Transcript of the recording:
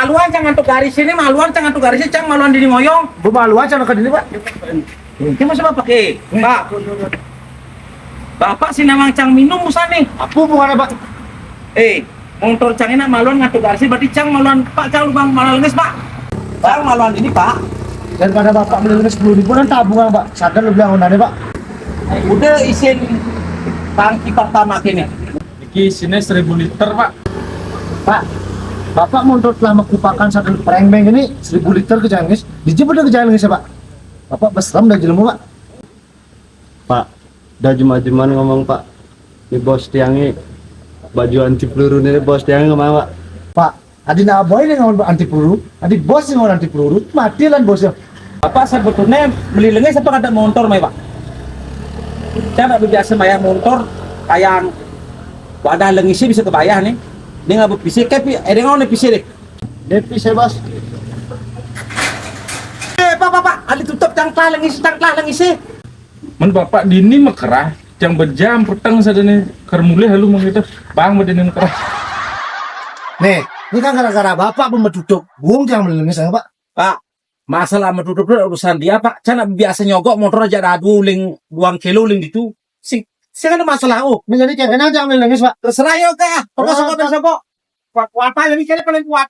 maluan jangan tuh garis ini, maluan jangan tuh garis cang maluan di ngoyong. Bermaluan sama ke dini, Pak. Ini masa bapak ke? Pak. Bapak sih namang cang minum musa nih. Apa hubungannya, Pak? Motor cang ini maluan ngatu garis berarti cang maluan Pak cang lubang maluan nges Pak. Bang maluan ini Pak. Daripada Bapak beli 10.000 kan tabungan, Pak. Sadar lu bilang onane, Pak. Udah isin tangki pertama kini. Iki isinya 1000 liter, Pak. Pak, Bapak motor telah mekupakan satu prank bank ini 1000 liter ke jalan, guys. Dijemput ke jalan, guys, ya, Pak. Bapak besram dah jelemu, Pak. Pak, dah cuma-cuman ngomong Pak. Ini bos tiangnya baju anti peluru nih bos tiangnya ngomong Pak. Pak, adi nak boy nih ngomong anti peluru, adi bos nih ngomong anti peluru, mati lah bosnya. Bapak sebetulnya beli lengan apa ada motor mai Pak? Saya nggak biasa bayar motor kayak wadah lengisnya bisa kebayar nih. Dia nggak berpisah kayak ada nggak pisah deh. Depi saya, Bos. Pak, ada tutup cangklah lengisi. Men bapak dini mekerah, jang berjam petang sadane kermulih halu mengita. Bang bedene mekerah. Nih, ini kan gara-gara Bapak memetutup. Buang jangan melengis saya, Pak. Pak, masalah menutup itu urusan dia Pak. Saya nggak biasa nyogok motor aja ada 2 kilo ling itu. Saya ada masalah Ini jadi jangan melengis, Pak. terserah ya oke. Pokok sokok. Kuat apa lebih kira paling kuat.